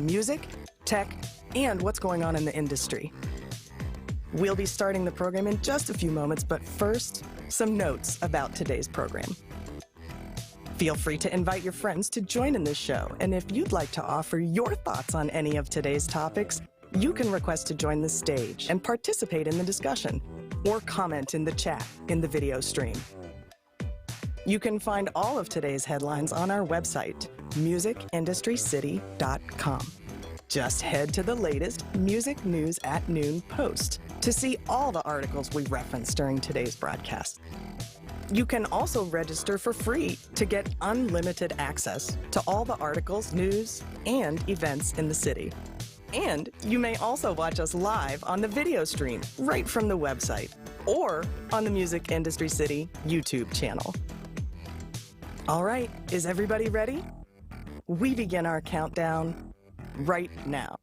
music, tech, and what's going on in the industry. We'll be starting the program in just a few moments, but first, some notes about today's program. Feel free to invite your friends to join in this show, and if you'd like to offer your thoughts on any of today's topics, you can request to join the stage and participate in the discussion, or comment in the chat in the video stream. You can find all of today's headlines on our website, musicindustrycity.com. Just head to the latest Music News at Noon post to see all the articles we referenced during today's broadcast. You can also register for free to get unlimited access to all the articles, news, and events in the city. And you may also watch us live on the video stream right from the website or on the Music Industry City YouTube channel. All right, is everybody ready? We begin our countdown right now.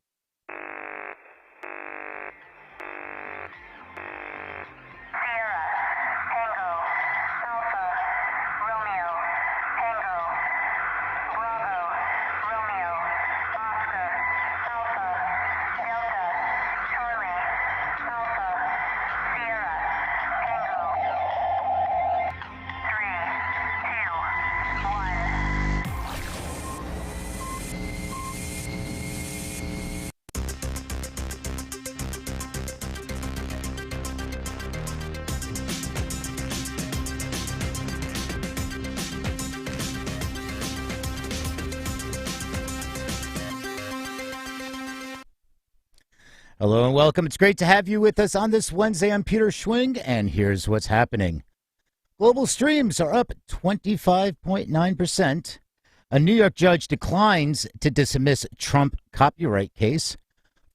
Hello and welcome. It's great to have you with us on this Wednesday. I'm Peter Schwing, and here's what's happening. Global streams are up 25.9%. A New York judge declines to dismiss Trump copyright case.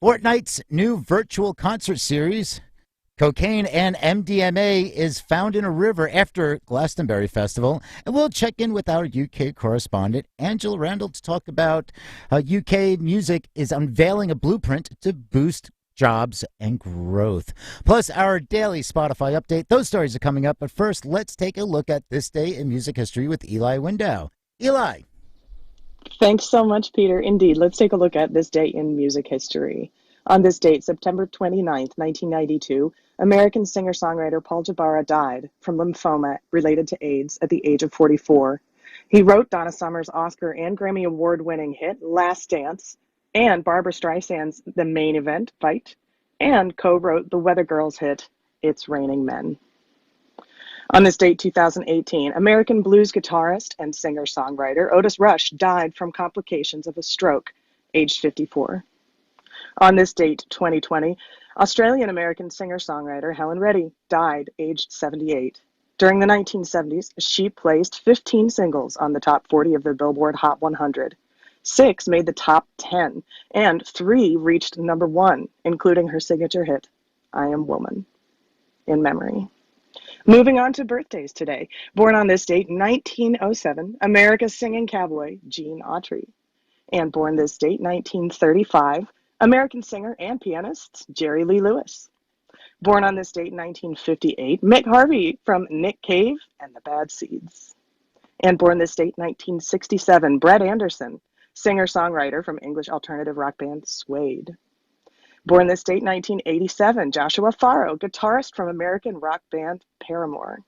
Fortnite's new virtual concert series, Cocaine and MDMA, is found in a river after Glastonbury Festival. And we'll check in with our UK correspondent, Angela Randall, to talk about how UK music is unveiling a blueprint to boost jobs and growth. Plus, our daily Spotify update. Those stories are coming up. But first, let's take a look at this day in music history with Eli Window. Eli. Thanks so much, Peter. Indeed, let's take a look at this day in music history. On this date, September 29th, 1992, American singer-songwriter Paul Jabara died from lymphoma related to AIDS at the age of 44. He wrote Donna Summer's Oscar and Grammy Award-winning hit, Last Dance, and Barbra Streisand's The Main Event, Fight, and co-wrote the Weather Girls hit, It's Raining Men. On this date, 2018, American blues guitarist and singer-songwriter Otis Rush died from complications of a stroke, aged 54. On this date, 2020, Australian-American singer-songwriter Helen Reddy died, aged 78. During the 1970s, she placed 15 singles on the top 40 of the Billboard Hot 100. 6 made the top 10, and 3 reached number 1, including her signature hit, I Am Woman, in memory. Moving on to birthdays today. Born on this date, 1907, America's singing cowboy, Gene Autry. And born this date, 1935, American singer and pianist, Jerry Lee Lewis. Born on this date, 1958, Mick Harvey from Nick Cave and the Bad Seeds. And born this date, 1967, Brett Anderson, singer-songwriter from English alternative rock band Suede. Born this date, 1987, Joshua Farro, guitarist from American rock band Paramore.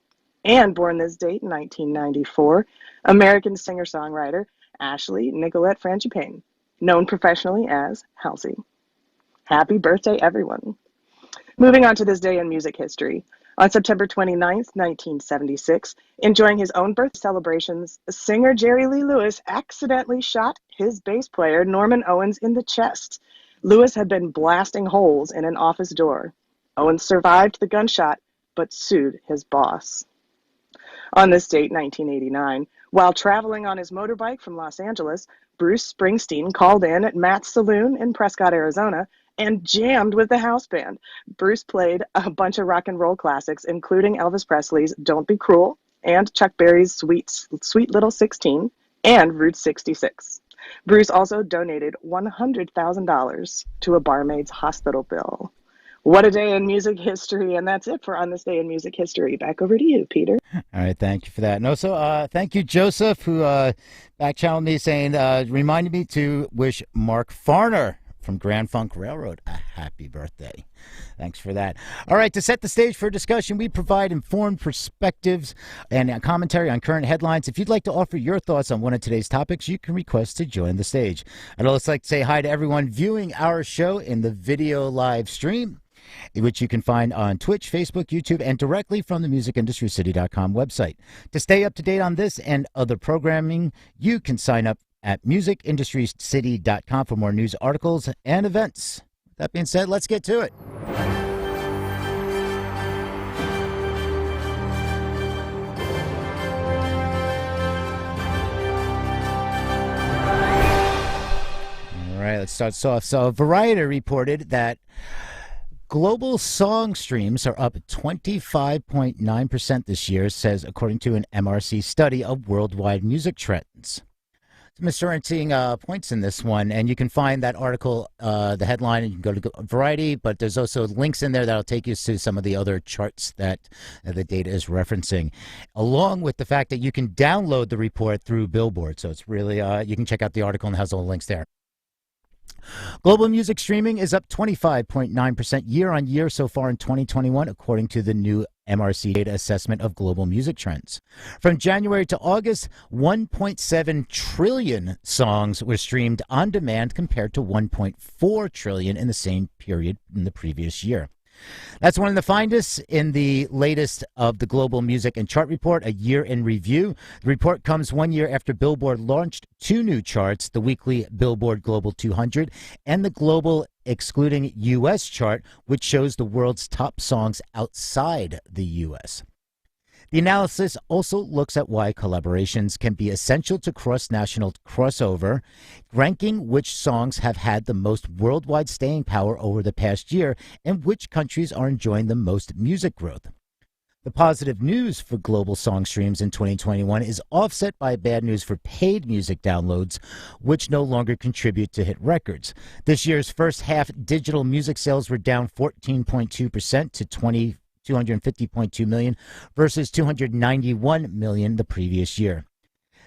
And born this date, 1994, American singer-songwriter Ashley Nicolette Frangipane, known professionally as Halsey. Happy birthday, everyone. Moving on to this day in music history. On September 29th, 1976, enjoying his own birthday celebrations, singer Jerry Lee Lewis accidentally shot his bass player Norman Owens in the chest. Lewis had been blasting holes in an office door. Owens survived the gunshot, but sued his boss. On this date, 1989, while traveling on his motorbike from Los Angeles, Bruce Springsteen called in at Matt's Saloon in Prescott, Arizona, and jammed with the house band. Bruce played a bunch of rock and roll classics, including Elvis Presley's Don't Be Cruel and Chuck Berry's Sweet Little 16 and Route 66. Bruce also donated $100,000 to a barmaid's hospital bill. What a day in music history. And that's it for On This Day in Music History. Back over to you, Peter. All right, thank you for that. And also, thank you, Joseph, who back-channeled me saying, reminded me to wish Mark Farner from Grand Funk Railroad a happy birthday. Thanks for that. All right, to set the stage for discussion, we provide informed perspectives and commentary on current headlines. If you'd like to offer your thoughts on one of today's topics, you can request to join the stage. I'd also like to say hi to everyone viewing our show in the video live stream, which you can find on Twitch, Facebook, YouTube, and directly from the musicindustrycity.com website. To stay up to date on this and other programming, you can sign up at musicindustrycity.com for more news articles and events. That being said, let's get to it. All right, let's start off. So Variety reported that global song streams are up 25.9% this year, says according to an MRC study of worldwide music trends. Some interesting points in this one, and you can find that article, the headline, and you can go to Variety, but there's also links in there that'll take you to some of the other charts that the data is referencing, along with the fact that you can download the report through Billboard. So it's really, you can check out the article and it has all the links there. Global music streaming is up 25.9% year on year so far in 2021, according to the new MRC data assessment of global music trends. From January to August, 1.7 trillion songs were streamed on demand compared to 1.4 trillion in the same period in the previous year. That's one of the findings in the latest of the Global Music and Chart Report, a year in review. The report comes 1 year after Billboard launched two new charts, the weekly Billboard Global 200 and the Global Excluding U.S. chart, which shows the world's top songs outside the U.S. The analysis also looks at why collaborations can be essential to cross-national crossover, ranking which songs have had the most worldwide staying power over the past year and which countries are enjoying the most music growth. The positive news for global song streams in 2021 is offset by bad news for paid music downloads, which no longer contribute to hit records. This year's first half digital music sales were down 14.2% to 250.2 million versus 291 million the previous year.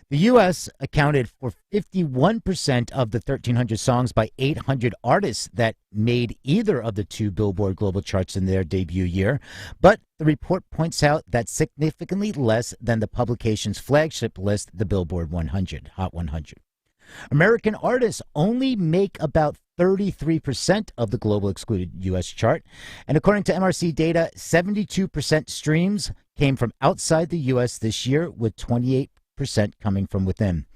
The U.S. accounted for 51% of the 1,300 songs by 800 artists that made either of the two Billboard Global charts in their debut year, but the report points out that significantly less than the publication's flagship list, the Billboard 100, Hot 100. American artists only make about 33% of the global excluded U.S. chart. And according to MRC data, 72% streams came from outside the U.S. this year, with 28% coming from within.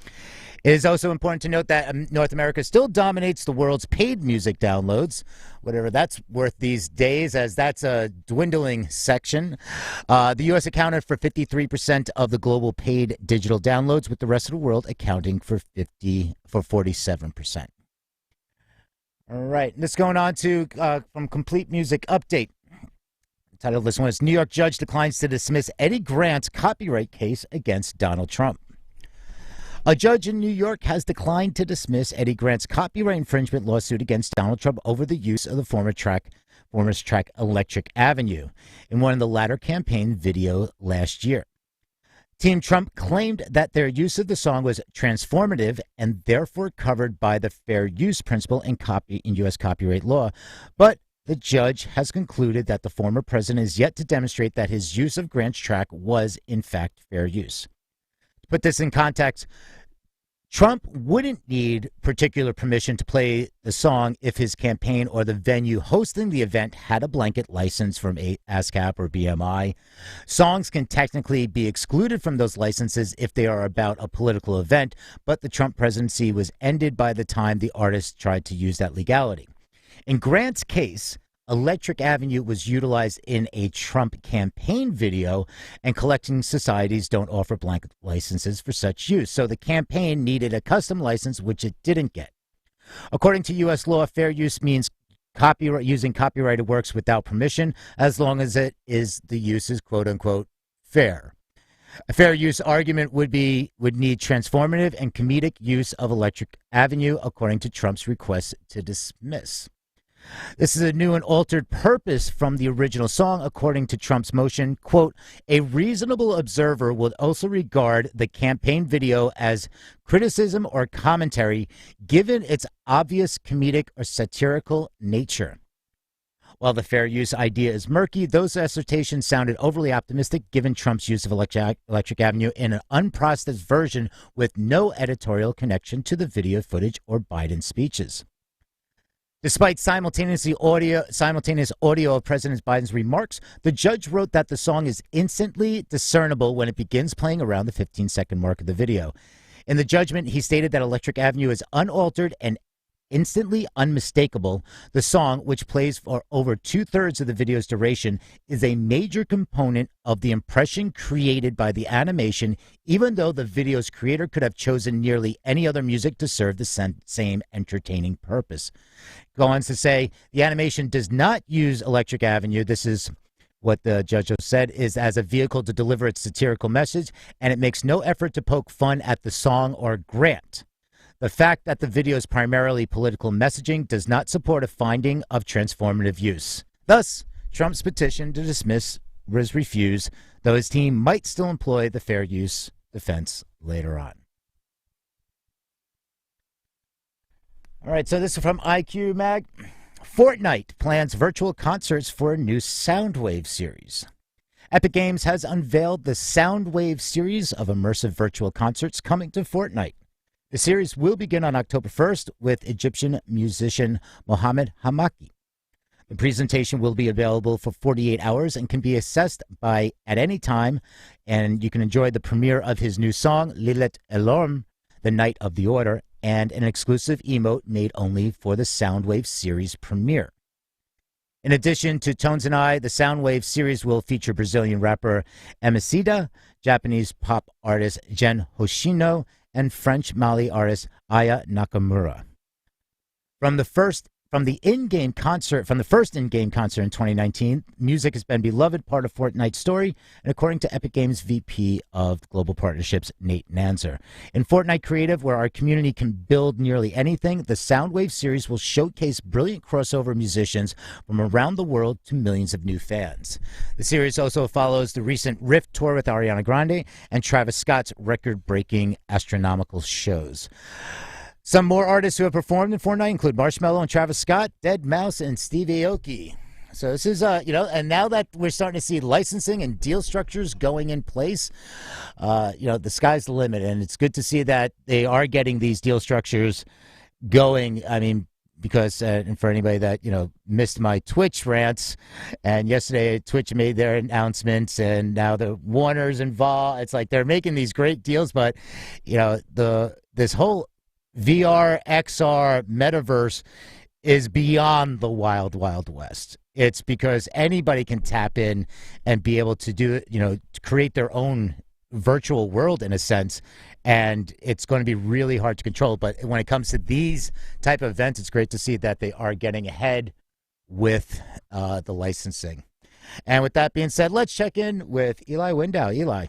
It is also important to note that North America still dominates the world's paid music downloads, whatever that's worth these days, as that's a dwindling section. The U.S. accounted for 53% of the global paid digital downloads, with the rest of the world accounting for 47%. All right, let's going on to from Complete Music Update. The title of this one is New York Judge Declines to Dismiss Eddy Grant's Copyright Case Against Donald Trump. A judge in New York has declined to dismiss Eddy Grant's copyright infringement lawsuit against Donald Trump over the use of the former track Electric Avenue in one of the latter campaign video last year. Team Trump claimed that their use of the song was transformative and therefore covered by the fair use principle in U.S. copyright law, but the judge has concluded that the former president is yet to demonstrate that his use of Grant's track was, in fact, fair use. To put this in context, Trump wouldn't need particular permission to play the song if his campaign or the venue hosting the event had a blanket license from ASCAP or BMI. Songs can technically be excluded from those licenses if they are about a political event, but the Trump presidency was ended by the time the artist tried to use that legality. In Grant's case, Electric Avenue was utilized in a Trump campaign video, and collecting societies don't offer blanket licenses for such use. So the campaign needed a custom license, which it didn't get. According to U.S. law, fair use means using copyrighted works without permission, as long as the use is quote unquote fair. A fair use argument would need transformative and comedic use of Electric Avenue, according to Trump's request to dismiss. This is a new and altered purpose from the original song, according to Trump's motion. Quote, a reasonable observer would also regard the campaign video as criticism or commentary, given its obvious comedic or satirical nature. While the fair use idea is murky, those assertions sounded overly optimistic given Trump's use of Electric Avenue in an unprocessed version with no editorial connection to the video footage or Biden speeches. Despite simultaneous audio of President Biden's remarks, the judge wrote that the song is instantly discernible when it begins playing around the 15-second mark of the video. In the judgment, he stated that Electric Avenue is unaltered and instantly unmistakable. The song, which plays for over 2/3 of the video's duration, is a major component of the impression created by the animation, even though the video's creator could have chosen nearly any other music to serve the same entertaining purpose. Go on to say, the animation does not use Electric Avenue. This is what the judge said, is as a vehicle to deliver its satirical message, and it makes no effort to poke fun at the song or Grant. The fact that the video is primarily political messaging does not support a finding of transformative use. Thus, Trump's petition to dismiss was refused, though his team might still employ the fair use defense later on. All right, so this is from IQ Mag. Fortnite plans virtual concerts for a new Soundwave series. Epic Games has unveiled the Soundwave series of immersive virtual concerts coming to Fortnite. The series will begin on October 1st with Egyptian musician Mohammed Hamaki. The presentation will be available for 48 hours and can be accessed at any time, and you can enjoy the premiere of his new song, Lilet Elorm, The Night of the Order, and an exclusive emote made only for the Soundwave series premiere. In addition to Tones and I, the Soundwave series will feature Brazilian rapper Emicida, Japanese pop artist Gen Hoshino, and French Mali artist Aya Nakamura. From the first in-game concert in 2019, music has been a beloved part of Fortnite's story, and according to Epic Games VP of Global Partnerships, Nate Nanzer. In Fortnite Creative, where our community can build nearly anything, the Soundwave series will showcase brilliant crossover musicians from around the world to millions of new fans. The series also follows the recent Rift tour with Ariana Grande and Travis Scott's record-breaking astronomical shows. Some more artists who have performed in Fortnite include Marshmello and Travis Scott, Deadmau5, and Steve Aoki. So this is, and now that we're starting to see licensing and deal structures going in place, the sky's the limit. And it's good to see that they are getting these deal structures going. I mean, because, and for anybody that, missed my Twitch rants, and yesterday Twitch made their announcements, and now the Warner's involved. It's like they're making these great deals, but, this whole VR, XR, metaverse is beyond the wild, wild west. It's because anybody can tap in and be able to do, to create their own virtual world in a sense, and it's going to be really hard to control. But when it comes to these type of events, it's great to see that they are getting ahead with the licensing. And with that being said, let's check in with Eli Window. Eli.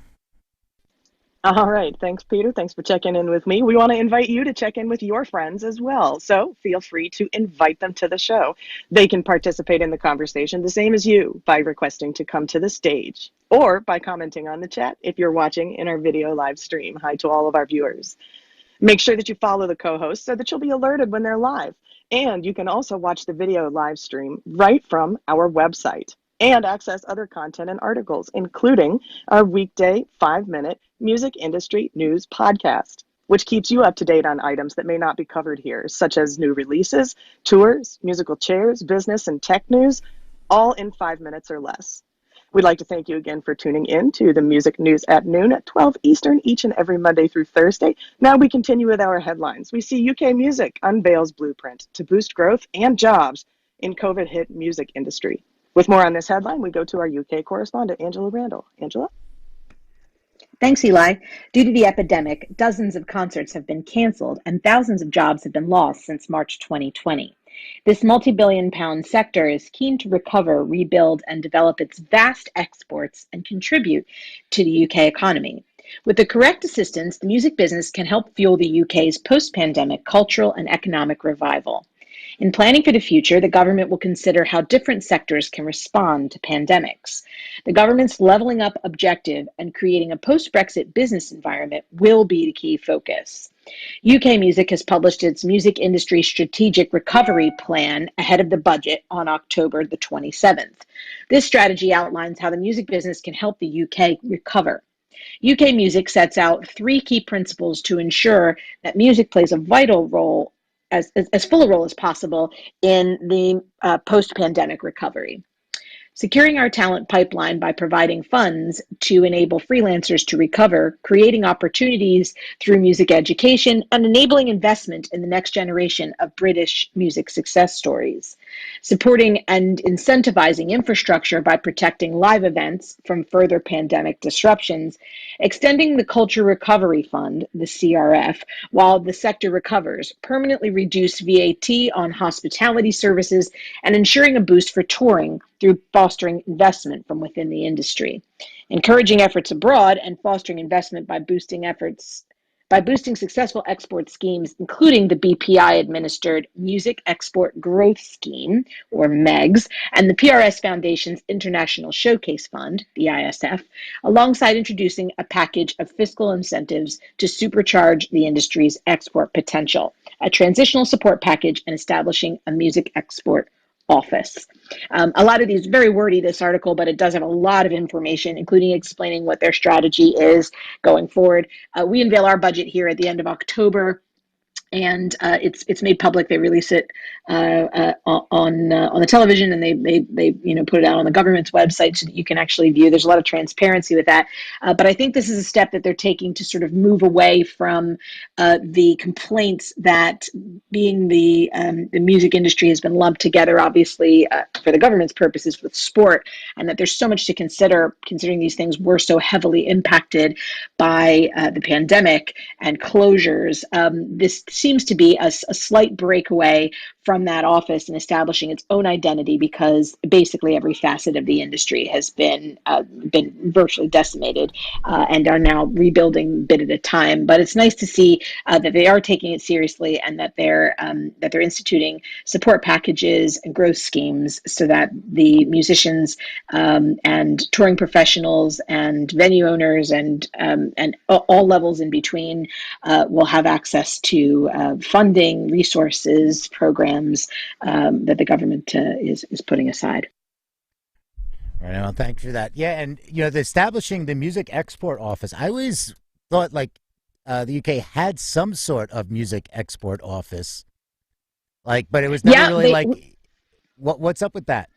All right. Thanks, Peter. Thanks for checking in with me. We want to invite you to check in with your friends as well. So feel free to invite them to the show. They can participate in the conversation the same as you by requesting to come to the stage or by commenting on the chat if you're watching in our video live stream. Hi to all of our viewers. Make sure that you follow the co-hosts so that you'll be alerted when they're live. And you can also watch the video live stream right from our website and access other content and articles, including our weekday 5-minute music industry news podcast, which keeps you up to date on items that may not be covered here, such as new releases, tours, musical chairs, business and tech news, all in 5 minutes or less. We'd like to thank you again for tuning in to the Music News at Noon at 12 Eastern each and every Monday through Thursday. Now we continue with our headlines. We see UK Music unveils blueprint to boost growth and jobs in COVID-hit music industry. With more on this headline, we go to our UK correspondent, Angela Randall. Angela? Thanks, Eli. Due to the epidemic, dozens of concerts have been canceled and thousands of jobs have been lost since March 2020. This multi-billion-pound sector is keen to recover, rebuild, and develop its vast exports and contribute to the UK economy. With the correct assistance, the music business can help fuel the UK's post-pandemic cultural and economic revival. In planning for the future, the government will consider how different sectors can respond to pandemics. The government's levelling up objective and creating a post-Brexit business environment will be the key focus. UK Music has published its Music Industry Strategic Recovery Plan ahead of the budget on October the 27th. This strategy outlines how the music business can help the UK recover. UK Music sets out 3 key principles to ensure that music plays a vital role, as full a role as possible in the post-pandemic recovery. Securing our talent pipeline by providing funds to enable freelancers to recover, creating opportunities through music education, and enabling investment in the next generation of British music success stories. Supporting and incentivizing infrastructure by protecting live events from further pandemic disruptions. Extending the Culture Recovery Fund, the CRF, while the sector recovers. Permanently reduce VAT on hospitality services, and ensuring a boost for touring through fostering investment from within the industry. Encouraging efforts abroad and fostering investment by boosting successful export schemes, including the BPI-administered Music Export Growth Scheme, or MEGS, and the PRS Foundation's International Showcase Fund, the ISF, alongside introducing a package of fiscal incentives to supercharge the industry's export potential, a transitional support package, and establishing a music export office. A lot of these very wordy, this article, but it does have a lot of information, including explaining what their strategy is going forward. We unveil our budget here at the end of October, and it's made public. They release it on the television, and they put it out on the government's website so that you can actually view. There's a lot of transparency with that, but I think this is a step that they're taking to sort of move away from the complaints that being the music industry has been lumped together, obviously for the government's purposes, with sport, and that there's so much to consider, considering these things were so heavily impacted by the pandemic and closures. This seems to be a slight breakaway from that office and establishing its own identity, because basically every facet of the industry has been virtually decimated and are now rebuilding bit at a time. But it's nice to see that they are taking it seriously, and that they're instituting support packages and growth schemes so that the musicians and touring professionals and venue owners and all levels in between will have access to funding, resources, programs that the government is putting aside. Right on. Thanks for that. Yeah, and the establishing the Music Export Office, I always thought like the UK had some sort of music export office, but it was never really what's up with that?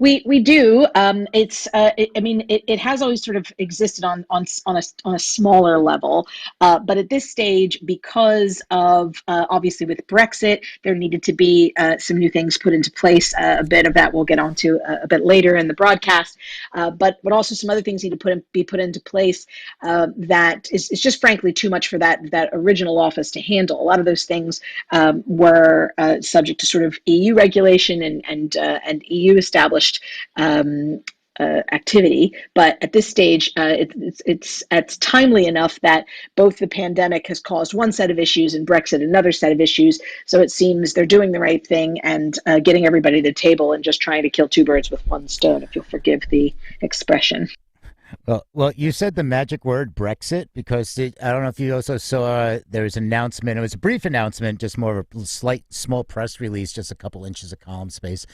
We do. It has always sort of existed on a smaller level, but at this stage, because of obviously with Brexit, there needed to be some new things put into place. A bit of that we'll get onto a bit later in the broadcast, but also some other things need to be put into place that is just frankly too much for that original office to handle. A lot of those things were subject to sort of EU regulation and EU established activity, but at this stage, it's timely enough that both the pandemic has caused one set of issues and Brexit another set of issues. So it seems they're doing the right thing and getting everybody to the table and just trying to kill 2 birds with 1 stone, if you'll forgive the expression. Well, you said the magic word Brexit, because I don't know if you also saw there was an announcement. It was a brief announcement, just more of a small press release, just a couple inches of column space,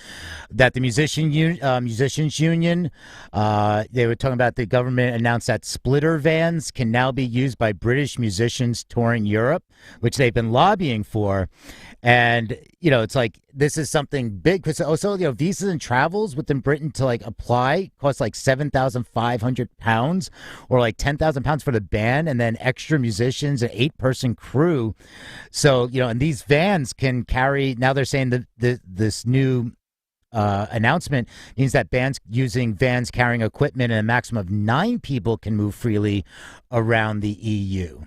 that the musicians union, they were talking about, the government announced that splitter vans can now be used by British musicians touring Europe, which they've been lobbying for. And, it's like, this is something big, because also, visas and travels within Britain to apply cost £7,500 or £10,000 for the band, and then extra musicians, an 8-person crew. So, and these vans can carry, now they're saying that this new announcement means that bands using vans carrying equipment and a maximum of 9 people can move freely around the EU.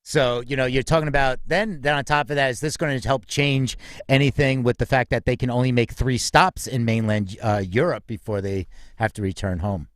So, you're talking about then on top of that, is this going to help change anything with the fact that they can only make 3 stops in mainland Europe before they have to return home?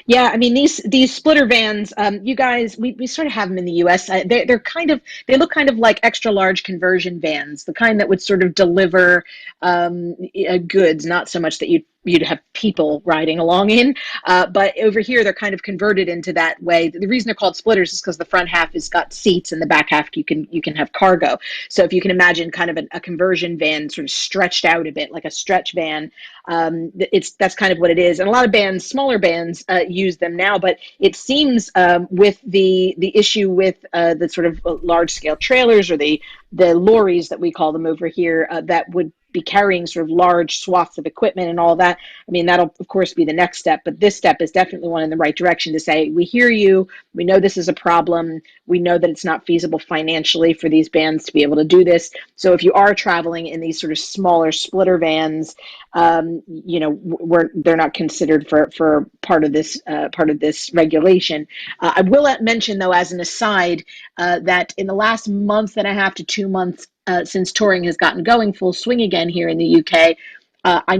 Yeah, I mean these splitter vans, you guys, we sort of have them in the U.S. They're kind of, they look kind of like extra large conversion vans, the kind that would sort of deliver goods, not so much that you'd have people riding along in, but over here they're kind of converted into that way. The reason they're called splitters is because the front half has got seats and the back half you can have cargo. So if you can imagine kind of a conversion van sort of stretched out a bit like a stretch van, that's kind of what it is. And a lot of bands, smaller bands, use them now. But it seems with the issue with the sort of large scale trailers, or the lorries that we call them over here, that would be carrying sort of large swaths of equipment and all that. I mean, that'll of course be the next step, but this step is definitely one in the right direction to say, we hear you, we know this is a problem, we know that it's not feasible financially for these bands to be able to do this. So if you are traveling in these sort of smaller splitter vans, they're not considered for part of this regulation. I will mention, though, as an aside, that in the last month and a half to 2 months, since touring has gotten going full swing again here in the UK, I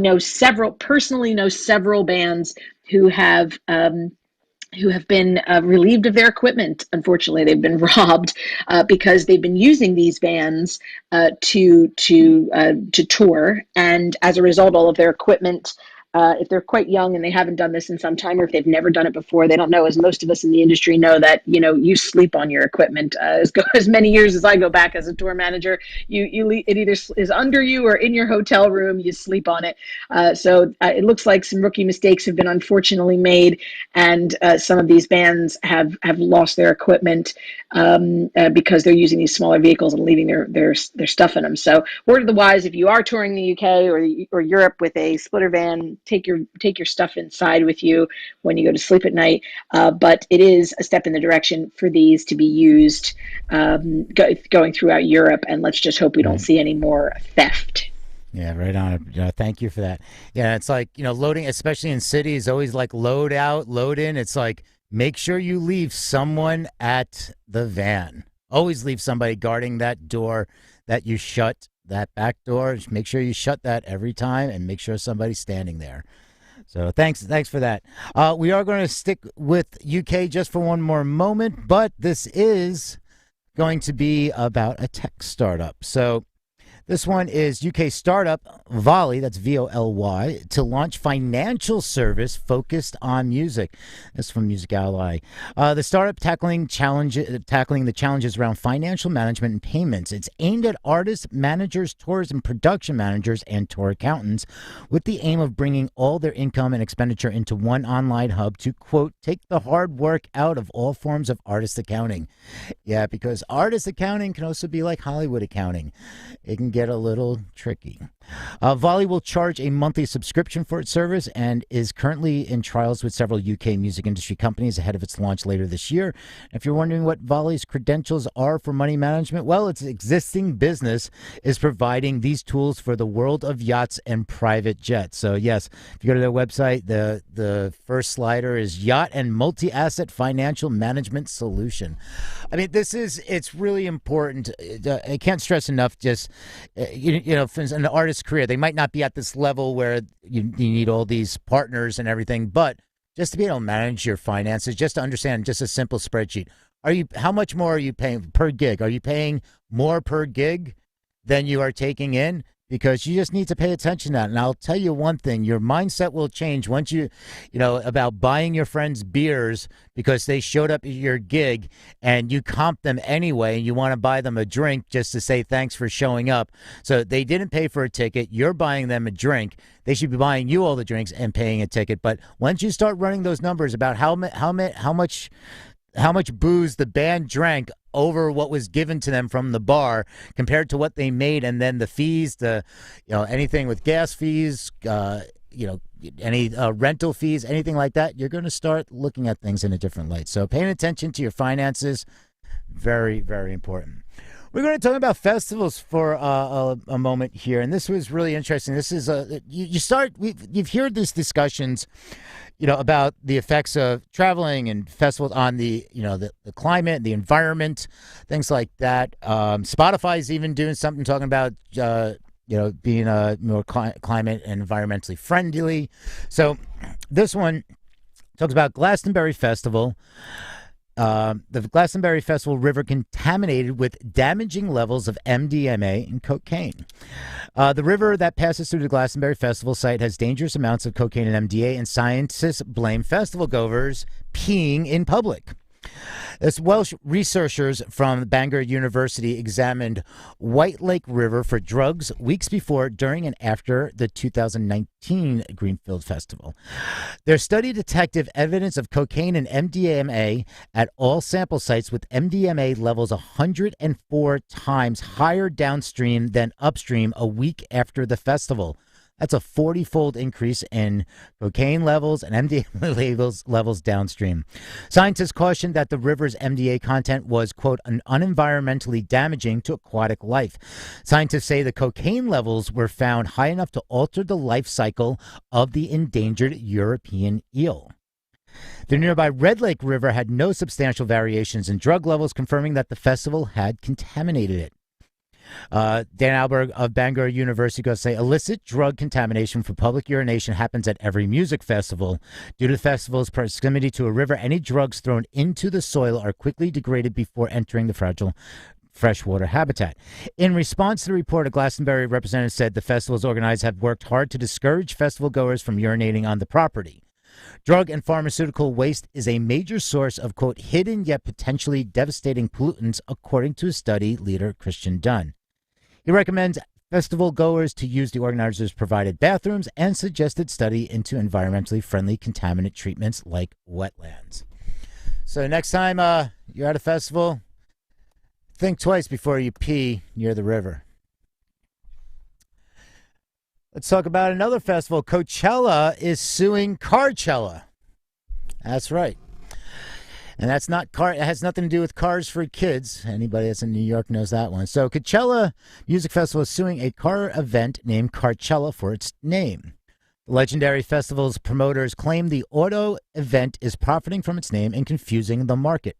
personally know several bands who have been relieved of their equipment. Unfortunately, they've been robbed because they've been using these vans to tour, and as a result, all of their equipment. If they're quite young and they haven't done this in some time, or if they've never done it before, they don't know, as most of us in the industry know, that you sleep on your equipment. As many years as I go back as a tour manager, it either is under you or in your hotel room. You sleep on it. So it looks like some rookie mistakes have been unfortunately made, and some of these bands have lost their equipment because they're using these smaller vehicles and leaving their stuff in them. So word of the wise: if you are touring the UK or Europe with a splitter van, take your stuff inside with you when you go to sleep at night. But it is a step in the direction for these to be used going throughout Europe, and let's just hope we don't see any more theft. Yeah, right on. Thank you for that. Yeah, it's like, loading, especially in cities, always like load out, load in. It's like, make sure you leave someone at the van. Always leave somebody guarding that door that you shut, that back door. Just make sure you shut that every time, and make sure somebody's standing there. So thanks for that. We are going to stick with UK just for one more moment, but this is going to be about a tech startup. So this one is UK startup Voly, that's Voly, to launch financial service focused on music. That's from Music Ally. The startup tackling the challenges around financial management and payments. It's aimed at artists, managers, tours, and production managers and tour accountants, with the aim of bringing all their income and expenditure into one online hub to, quote, take the hard work out of all forms of artist accounting. Yeah, because artist accounting can also be like Hollywood accounting. It can get a little tricky. Voly will charge a monthly subscription for its service and is currently in trials with several UK music industry companies ahead of its launch later this year. If you're wondering what Voly's credentials are for money management, well, its existing business is providing these tools for the world of yachts and private jets. So yes, if you go to their website, the first slider is Yacht and Multi-Asset Financial Management Solution. I mean, it's really important. I can't stress enough, just, for an artist's career, they might not be at this level where you need all these partners and everything, but just to be able to manage your finances, just to understand just a simple spreadsheet. How much more are you paying per gig? Are you paying more per gig than you are taking in? Because you just need to pay attention to that. And I'll tell you one thing, your mindset will change once about buying your friends beers because they showed up at your gig and you comp them anyway and you want to buy them a drink just to say thanks for showing up. So they didn't pay for a ticket. You're buying them a drink. They should be buying you all the drinks and paying a ticket. But once you start running those numbers about how much booze the band drank over what was given to them from the bar compared to what they made, and then the fees, anything with gas fees, any rental fees, anything like that, you're going to start looking at things in a different light. So paying attention to your finances, very, very important. We're going to talk about festivals for a moment here, and this was really interesting. This is you've heard these discussions, about the effects of traveling and festivals on the climate, the environment, things like that. Spotify's even doing something talking about being more climate and environmentally friendly. So this one Talks about Glastonbury Festival. The Glastonbury Festival river contaminated with damaging levels of MDMA and cocaine. The river that passes through the Glastonbury Festival site has dangerous amounts of cocaine and MDMA, and scientists blame festival goers peeing in public. As Welsh researchers from Bangor University examined White Lake River for drugs weeks before, during, and after the 2019 Greenfield Festival. Their study detected evidence of cocaine and MDMA at all sample sites, with MDMA levels 104 times higher downstream than upstream a week after the festival. That's a 40-fold increase in cocaine levels and MDMA levels downstream. Scientists cautioned that the river's MDA content was, quote, unenvironmentally damaging to aquatic life. Scientists say the cocaine levels were found high enough to alter the life cycle of the endangered European eel. The nearby Red Lake River had no substantial variations in drug levels, confirming that the festival had contaminated it. Dan Alberg of Bangor University goes to say illicit drug contamination from public urination happens at every music festival. Due to the festival's proximity to a river, any drugs thrown into the soil are quickly degraded before entering the fragile freshwater habitat. In response to the report, a Glastonbury representative said the festival's organizers have worked hard to discourage festival goers from urinating on the property. Drug and pharmaceutical waste is a major source of, quote, hidden yet potentially devastating pollutants, according to study leader Christian Dunn. He recommends festival goers to use the organizers' provided bathrooms and suggested study into environmentally friendly contaminant treatments like wetlands. So next time you're at a festival, think twice before you pee near the river. Let's talk about another festival. Coachella is suing Carchella. That's right. And that's not car. It has nothing to do with Cars for Kids. Anybody that's in New York knows that one. So Coachella Music Festival is suing a car event named Carchella for its name. The legendary festival's promoters claim the auto event is profiting from its name and confusing the market.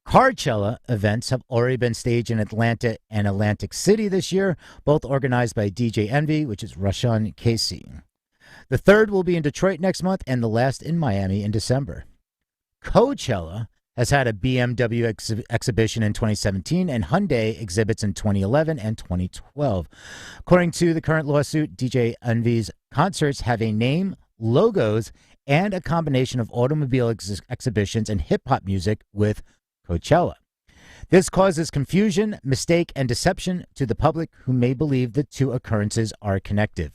Carchella events have already been staged in Atlanta and Atlantic City this year, both organized by DJ Envy, which is Rashawn Casey. The third will be in Detroit next month, and the last in Miami in December. Coachella has had a BMW exhibition in 2017 and Hyundai exhibits in 2011 and 2012. According to the current lawsuit, DJ Envy's concerts have a name, logos, and a combination of automobile exhibitions and hip-hop music with Coachella. This causes confusion, mistake, and deception to the public, who may believe the two occurrences are connected.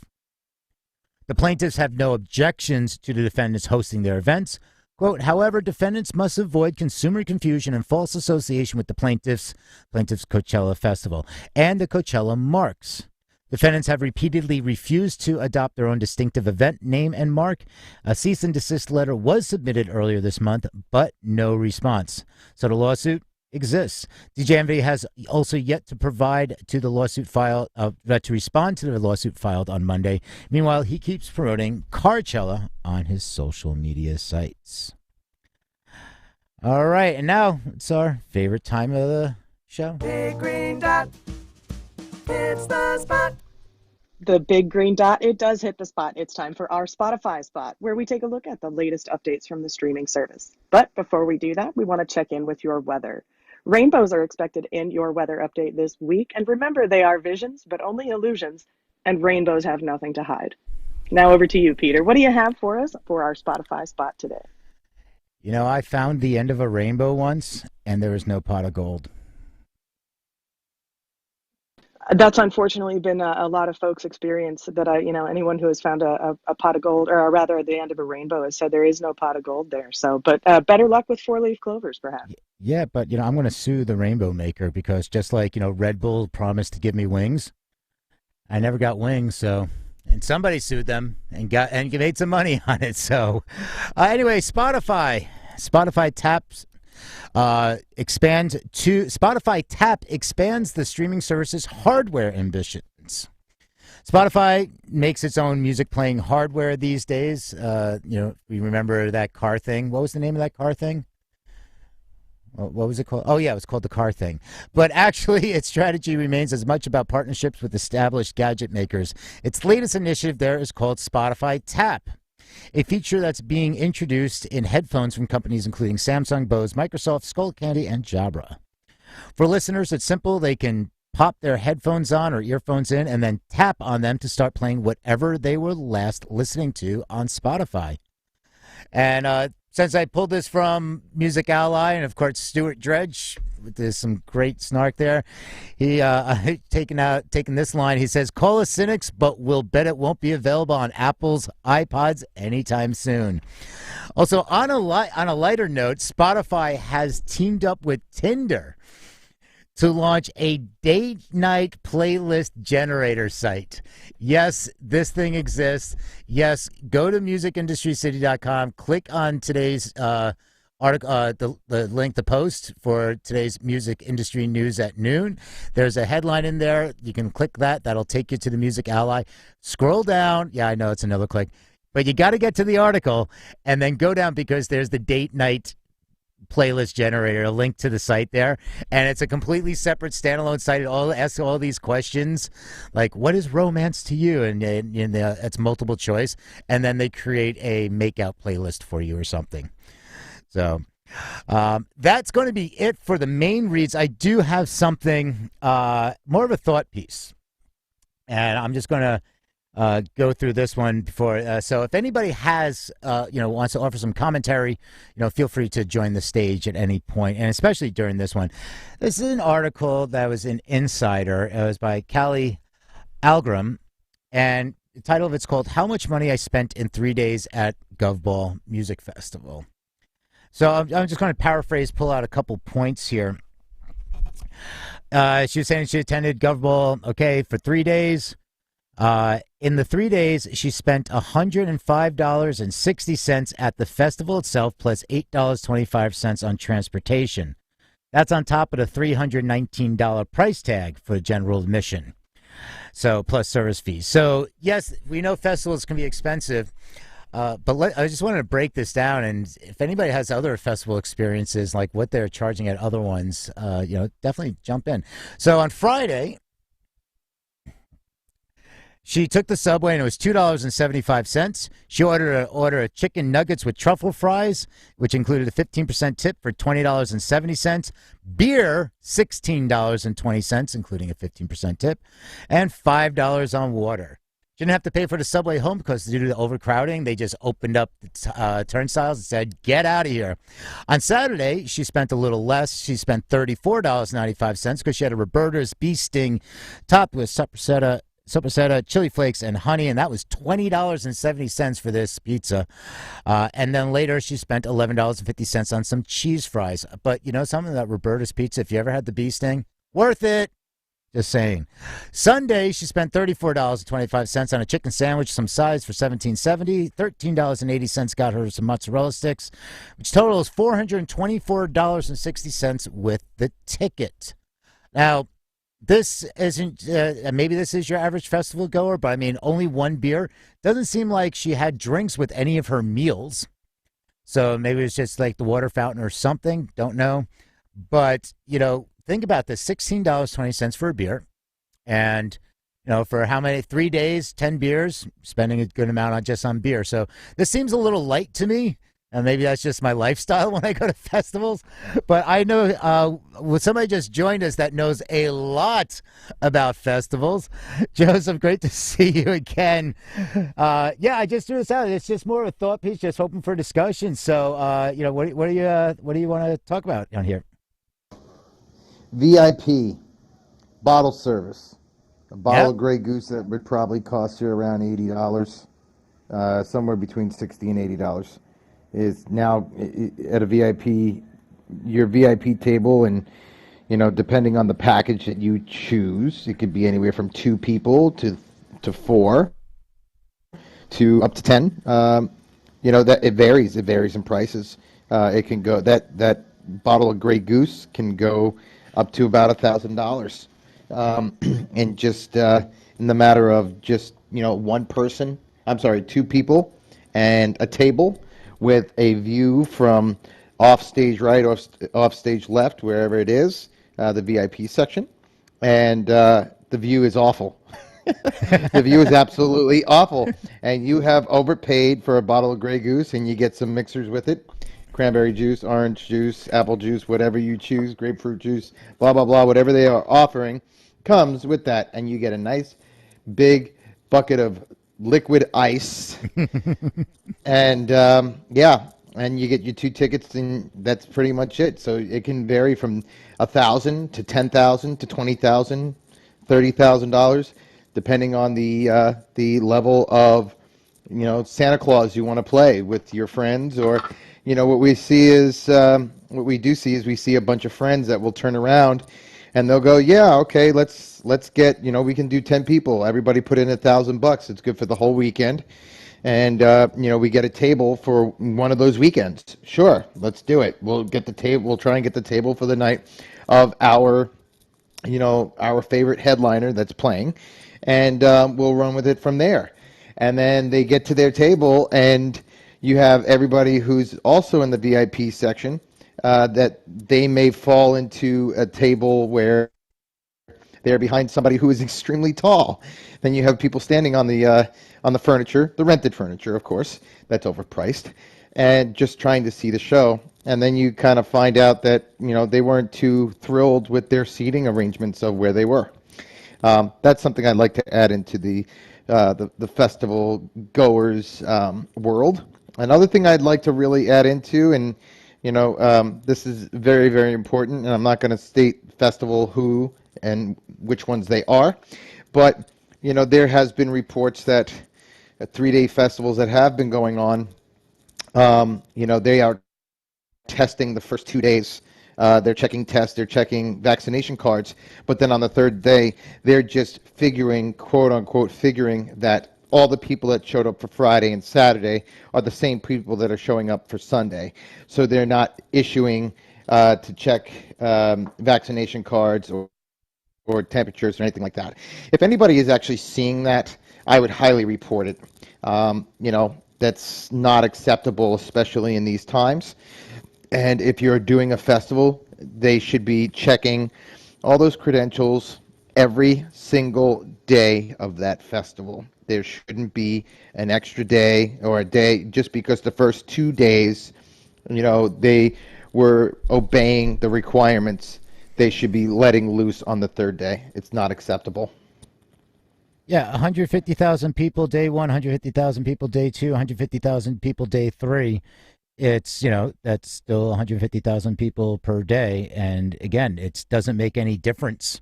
The plaintiffs have no objections to the defendants hosting their events. Quote, however, defendants must avoid consumer confusion and false association with the plaintiffs' Coachella Festival and the Coachella marks. Defendants have repeatedly refused to adopt their own distinctive event name and mark. A cease and desist letter was submitted earlier this month, but no response. So the lawsuit exists. DJ Envy has also yet to provide to the lawsuit to respond to the lawsuit filed on Monday. Meanwhile, he keeps promoting Carchella on his social media sites. All right, and now it's our favorite time of the show. Big green dot hits the spot. The big green dot, it does hit the spot. It's time for our Spotify spot, where we take a look at the latest updates from the streaming service. But before we do that, we want to check in with your weather. Rainbows are expected in your weather update this week. And remember, they are visions, but only illusions, and rainbows have nothing to hide. Now over to you, Peter. What do you have for us for our Spotify spot today? You know, I found the end of a rainbow once, and there was no pot of gold. That's unfortunately been a lot of folks' experience that anyone who has found a pot of gold, or rather at the end of a rainbow, has said there is no pot of gold there. So, but better luck with 4-leaf clovers, perhaps. Yeah, but, I'm going to sue the rainbow maker because just like, Red Bull promised to give me wings, I never got wings. So, and somebody sued them and made some money on it. So anyway, Spotify taps. Spotify Tap expands the streaming service's hardware ambitions. Spotify makes its own music playing hardware these days. We remember that car thing. What was the name of that car thing? What was it called? Oh, yeah, it was called the car thing. But actually, its strategy remains as much about partnerships with established gadget makers. Its latest initiative there is called Spotify Tap. a feature that's being introduced in headphones from companies including Samsung, Bose, Microsoft, Skullcandy, and Jabra. For listeners, it's simple. They can pop their headphones on or earphones in and then tap on them to start playing whatever they were last listening to on Spotify. And since I pulled this from Music Ally and, of course, Stuart Dredge, there's some great snark there. He taking this line. He says, "Call us cynics, but we'll bet it won't be available on Apple's iPods anytime soon." Also, on a lighter note, Spotify has teamed up with Tinder to launch a date-night playlist generator site. Yes, this thing exists. Yes, go to musicindustrycity.com, click on today's article, the link, the post for today's music industry news at noon. There's a headline in there. You can click that. That'll take you to the Music Ally. Scroll down. Yeah, I know it's another click. But you got to get to the article and then go down because there's the date-night playlist generator, a link to the site there, and it's a completely separate standalone site. It all asks all these questions like, what is romance to you, and it's multiple choice, and then they create a makeout playlist for you or something. So that's going to be it for the main reads. I do have something more of a thought piece, and I'm just going to go through this one before. So if anybody has, wants to offer some commentary, feel free to join the stage at any point, and especially during this one. This is an article that was in Insider. It was by Callie Algram, and the title of it's called "How Much Money I Spent in 3 Days at Gov Ball Music Festival." So I'm just going to paraphrase, pull out a couple points here. She was saying she attended Gov Ball, for 3 days. In the 3 days, she spent $105.60 at the festival itself, plus $8.25 on transportation. That's on top of the $319 price tag for general admission. So, plus service fees. So, yes, we know festivals can be expensive. But I just wanted to break this down, and if anybody has other festival experiences, like what they're charging at other ones, definitely jump in. So on Friday, she took the subway, and it was $2.75. She ordered a chicken nuggets with truffle fries, which included a 15% tip for $20.70. Beer, $16.20, including a 15% tip, and $5 on water. She didn't have to pay for the subway home because due to the overcrowding, they just opened up the turnstiles and said, "Get out of here." On Saturday, she spent a little less. She spent $34.95 because she had a Roberta's bee sting topped with sopressata, chili flakes, and honey, and that was $20.70 for this pizza. And then later, she spent $11.50 on some cheese fries. But, something that Roberta's pizza, if you ever had the bee sting, worth it. Just saying. Sunday, she spent $34.25 on a chicken sandwich, some sides for $17.70. $13.80 got her some mozzarella sticks, which totals $424.60 with the ticket. Now, this isn't, maybe this is your average festival goer, but I mean, only one beer. Doesn't seem like she had drinks with any of her meals. So maybe it's just like the water fountain or something. Don't know. But, think about this, $16.20 for a beer. And, for how many, 3 days, 10 beers, spending a good amount on beer. So this seems a little light to me. And maybe that's just my lifestyle when I go to festivals. But I know somebody just joined us that knows a lot about festivals. Joseph, great to see you again. I just threw this out. It's just more of a thought piece, just hoping for discussion. So, what do you want to talk about on here? VIP, bottle service. A bottle of Grey Goose that would probably cost you around $80, somewhere between $60 and $80, is now at a VIP, your VIP table, and depending on the package that you choose, it could be anywhere from 2 people to 4 to up to 10. That it varies. It varies in prices. It can go that bottle of Grey Goose can go up to about $1,000, and just in the matter of just 2 people and a table with a view from off stage right, off stage left, wherever it is, the VIP section, and the view is awful. The view is absolutely awful. And you have overpaid for a bottle of Grey Goose, and you get some mixers with it. Cranberry juice, orange juice, apple juice, whatever you choose, grapefruit juice, blah, blah, blah, whatever they are offering comes with that. And you get a nice big bucket of liquid ice. And yeah, and you get your 2 tickets, and that's pretty much it. So it can vary from 1,000 to 10,000 to 20,000, $30,000, depending on the level of Santa Claus you want to play with your friends. Or what we see is what we do see is we see a bunch of friends that will turn around and they'll go, yeah, okay, let's get, we can do 10 people. Everybody put in $1,000. It's good for the whole weekend. And we get a table for one of those weekends. Sure, let's do it. We'll get the table. We'll try and get the table for the night of our favorite headliner that's playing, and we'll run with it from there. And then they get to their table, and you have everybody who's also in the VIP section that they may fall into a table where they're behind somebody who is extremely tall. Then you have people standing on the furniture, the rented furniture, of course, that's overpriced, and just trying to see the show. And then you kind of find out that they weren't too thrilled with their seating arrangements of where they were. That's something I'd like to add into the festival goers world. Another thing I'd like to really add into, and this is very, very important, and I'm not going to state festival who and which ones they are, but there has been reports that 3-day festivals that have been going on, they are testing the first 2 days. They're checking tests, they're checking vaccination cards, but then on the third day, they're just figuring, quote unquote, figuring that all the people that showed up for Friday and Saturday are the same people that are showing up for Sunday. So they're not issuing to check vaccination cards or temperatures or anything like that. If anybody is actually seeing that, I would highly report it. That's not acceptable, especially in these times. And if you're doing a festival, they should be checking all those credentials every single day of that festival. There shouldn't be an extra day or a day just because the first 2 days, they were obeying the requirements. They should be letting loose on the third day. It's not acceptable. Yeah, 150,000 people day 1, 150,000 people day 2, 150,000 people day 3. It's, that's still 150,000 people per day. And again, it doesn't make any difference.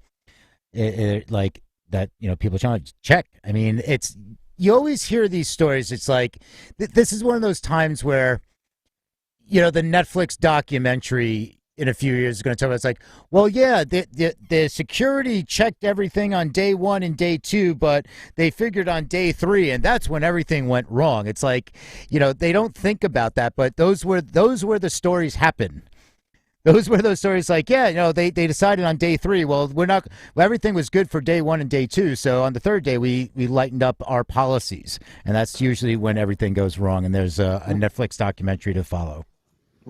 Like that, people trying to check. I mean, you always hear these stories. It's like, this is one of those times where, the Netflix documentary in a few years is going to tell us, like, well, yeah, the security checked everything on day 1 and day 2, but they figured on day 3, and that's when everything went wrong. It's like, they don't think about that, but those were the stories happen. Those were those stories like, yeah, they decided on day 3, well, everything was good for day 1 and day 2, so on the third day we lightened up our policies, and that's usually when everything goes wrong, and there's a Netflix documentary to follow.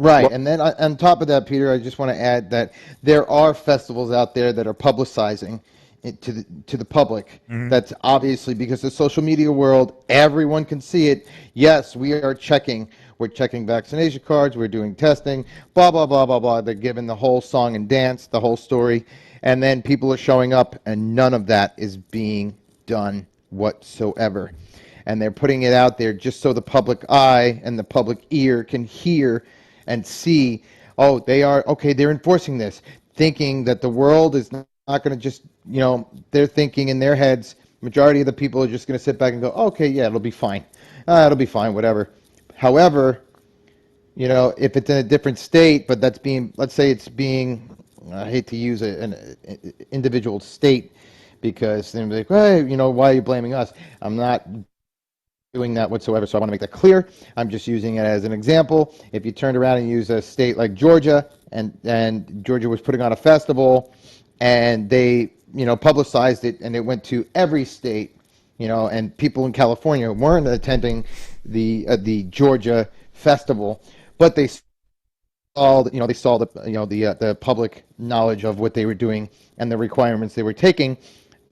Right, and then on top of that, Peter, I just want to add that there are festivals out there that are publicizing it to the public. Mm-hmm. That's obviously because the social media world, everyone can see it. Yes, we are checking. We're checking vaccination cards. We're doing testing. Blah blah blah blah blah. They're giving the whole song and dance, the whole story, and then people are showing up, and none of that is being done whatsoever. And they're putting it out there just so the public eye and the public ear can hear and see, oh, they're enforcing this, thinking that the world is not going to just, they're thinking in their heads, majority of the people are just going to sit back and go, okay, yeah, it'll be fine. It'll be fine, whatever. However, if it's in a different state, but let's say it's being, I hate to use an individual state because they're like, hey, why are you blaming us? I'm not doing that whatsoever, so I want to make that clear. I'm just using it as an example. If you turned around and used a state like Georgia, and Georgia was putting on a festival, and they publicized it, and it went to every state, and people in California weren't attending the Georgia festival, but they saw the public knowledge of what they were doing and the requirements they were taking.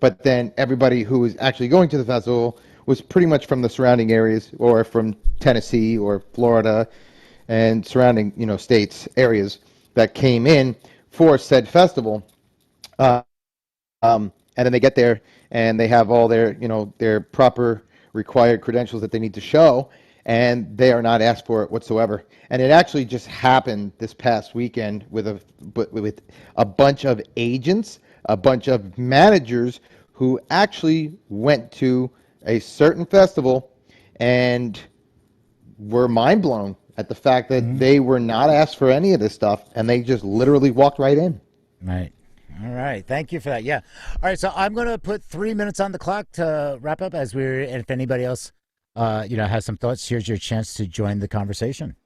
but then everybody who was actually going to the festival was pretty much from the surrounding areas or from Tennessee or Florida and surrounding, states, areas that came in for said festival. And then they get there and they have all their proper required credentials that they need to show, and they are not asked for it whatsoever. And it actually just happened this past weekend with a bunch of agents, a bunch of managers who actually went to a certain festival and were mind blown at the fact that they were not asked for any of this stuff, and they just literally walked right in. Right. All right. Thank you for that. Yeah. All right. So I'm going to put 3 minutes on the clock to wrap up and if anybody else, has some thoughts, here's your chance to join the conversation.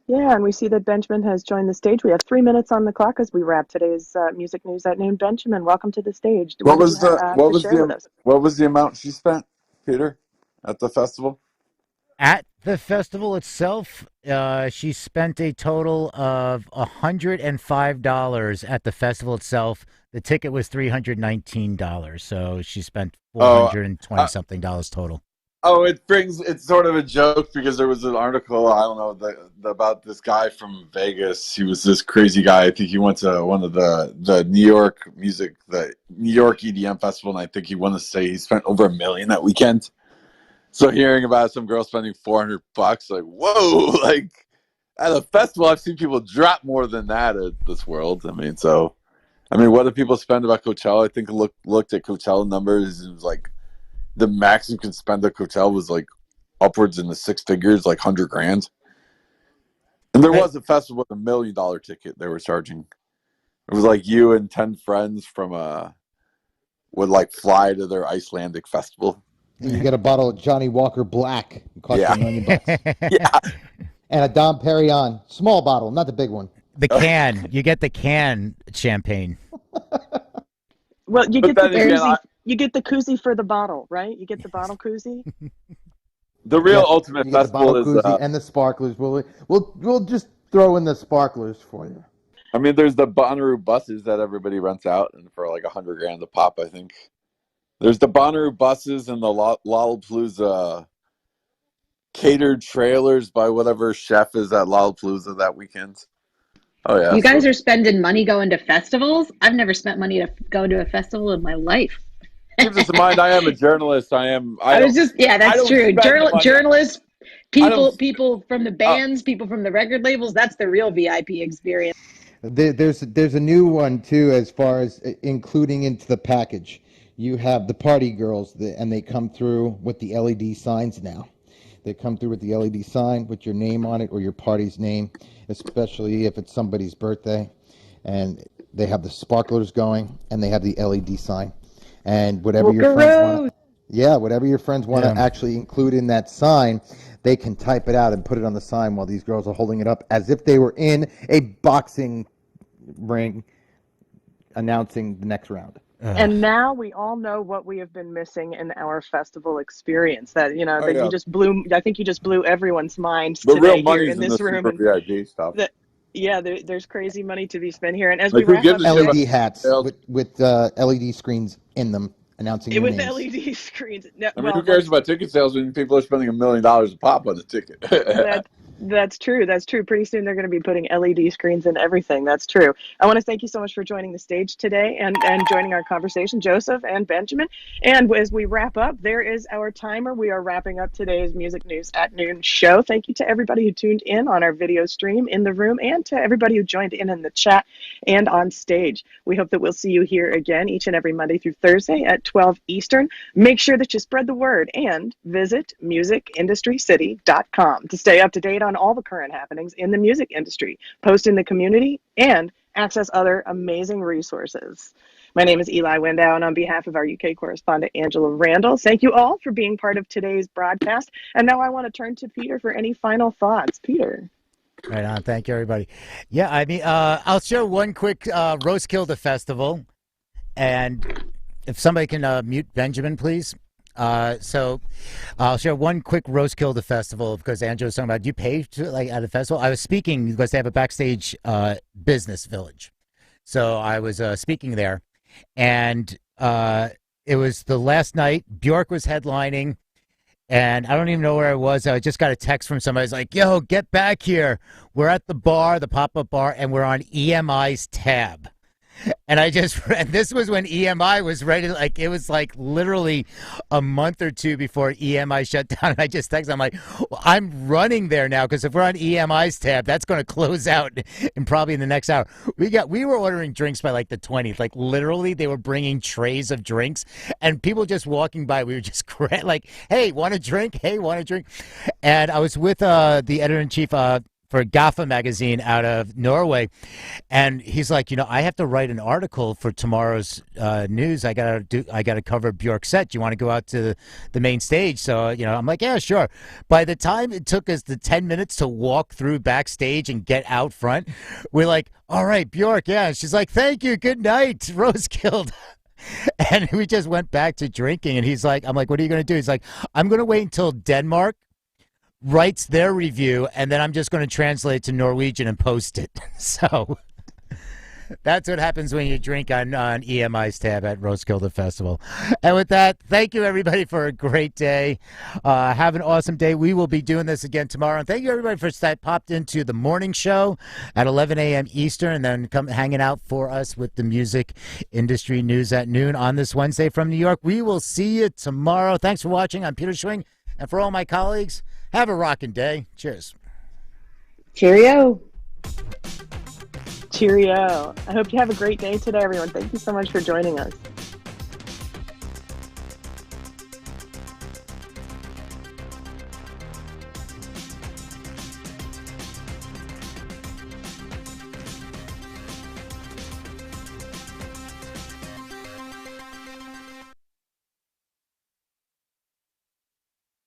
Yeah, and we see that Benjamin has joined the stage. We have 3 minutes on the clock as we wrap today's Music News at Noon. Benjamin, welcome to the stage. What was the amount she spent, Peter, at the festival? At the festival itself, she spent a total of $105 at the festival itself. The ticket was $319, so she spent $420 something total. Oh, it's sort of a joke because there was an article, I don't know, about this guy from Vegas. He was this crazy guy. I think he went to one of the New York EDM festival, and I think he wanted to say he spent over $1 million that weekend. So hearing about some girl spending $400, like, whoa, like at a festival, I've seen people drop more than that at this world. I mean, what do people spend about Coachella? I think looked at Coachella numbers, and it was like the max you can spend at Coachella was like upwards in the six figures, like $100,000. And there was a festival with $1 million ticket they were charging. It was like you and 10 friends would like fly to their Icelandic festival. You get a bottle of Johnny Walker Black. It costs you $1 million. Yeah. And a Dom Perignon, small bottle, not the big one. The can. You get the can champagne. Well, you get the koozie for the bottle, right? You get the bottle koozie. The real ultimate festival is and the sparklers. We'll just throw in the sparklers for you. I mean, there's the Bonnaroo buses that everybody rents out, and for like $100,000 a pop, I think. There's the Bonnaroo buses and the Lollapalooza catered trailers by whatever chef is at Lollapalooza that weekend. Oh yeah, you guys are spending money going to festivals. I've never spent money to go to a festival in my life. Keep this in mind. I am a journalist. That's true. Journalists, people from the bands, people from the record labels. That's the real VIP experience. There's a new one too, as far as including into the package. You have the party girls, and they come through with the LED signs now. They come through with the LED sign with your name on it or your party's name, especially if it's somebody's birthday. And they have the sparklers going, and they have the LED sign. And whatever your friends want to actually include in that sign, they can type it out and put it on the sign while these girls are holding it up as if they were in a boxing ring announcing the next round. And now we all know what we have been missing in our festival experience. That you just blew. I think you just blew everyone's minds today here in this room. VIP stuff. There's crazy money to be spent here. And as like we wrap up, LED hats with LED screens in them announcing your with names. LED screens. No, who cares about ticket sales when people are spending $1 million a pop on the ticket? That's true. Pretty soon they're going to be putting LED screens in everything. That's true. I want to thank you so much for joining the stage today and joining our conversation, Joseph and Benjamin. And as we wrap up, there is our timer. We are wrapping up today's Music News at Noon show. Thank you to everybody who tuned in on our video stream in the room and to everybody who joined in the chat and on stage. We hope that we'll see you here again each and every Monday through Thursday at 12 Eastern. Make sure that you spread the word and visit musicindustrycity.com to stay up to date on all the current happenings in the music industry, post in the community, and access other amazing resources. My name is Eli Window, and on behalf of our UK correspondent, Angela Randall, thank you all for being part of today's broadcast. And now I want to turn to Peter for any final thoughts. Peter. Right on. Thank you, everybody. Yeah, I mean, I'll share one quick Roskilde Festival. And if somebody can mute Benjamin, please. So I'll share one quick Roskilde Festival because Angela was talking about, do you pay to, at a festival? I was speaking because they have a backstage business village. So I was speaking there, and it was the last night. Bjork was headlining, and I don't even know where I was. I just got a text from somebody. It's like, yo, get back here. We're at the bar, the pop-up bar, and we're on EMI's tab. And and this was when EMI was ready. Like, it was like literally a month or two before EMI shut down. And I just texted, I'm like, well, I'm running there now, because if we're on EMI's tab, that's going to close out in probably in the next hour. We were ordering drinks by like the 20th. Like, literally, they were bringing trays of drinks, and people just walking by. We were just like, hey, want a drink? Hey, want a drink? And I was with the editor-in-chief for GAFA magazine out of Norway, and he's like, I have to write an article for tomorrow's news. I gotta cover Bjork's set. Do you want to go out to the main stage? So I'm like, yeah, sure. By the time it took us the 10 minutes to walk through backstage and get out front, we're like, all right, Bjork, yeah. She's like, thank you, good night, Roskilde. And we just went back to drinking, and I'm like, what are you going to do? He's like, I'm going to wait until Denmark writes their review, and then I'm just going to translate it to Norwegian and post it. So that's what happens when you drink on EMI's tab at Roskilde Festival. And with that, thank you, everybody, for a great day. Have an awesome day. We will be doing this again tomorrow. And thank you, everybody, for popped into the morning show at 11 a.m. Eastern, and then come hanging out for us with the music industry news at noon on this Wednesday from New York. We will see you tomorrow. Thanks for watching. I'm Peter Schwing. And for all my colleagues, have a rocking day. Cheers. Cheerio. Cheerio. I hope you have a great day today, everyone. Thank you so much for joining us.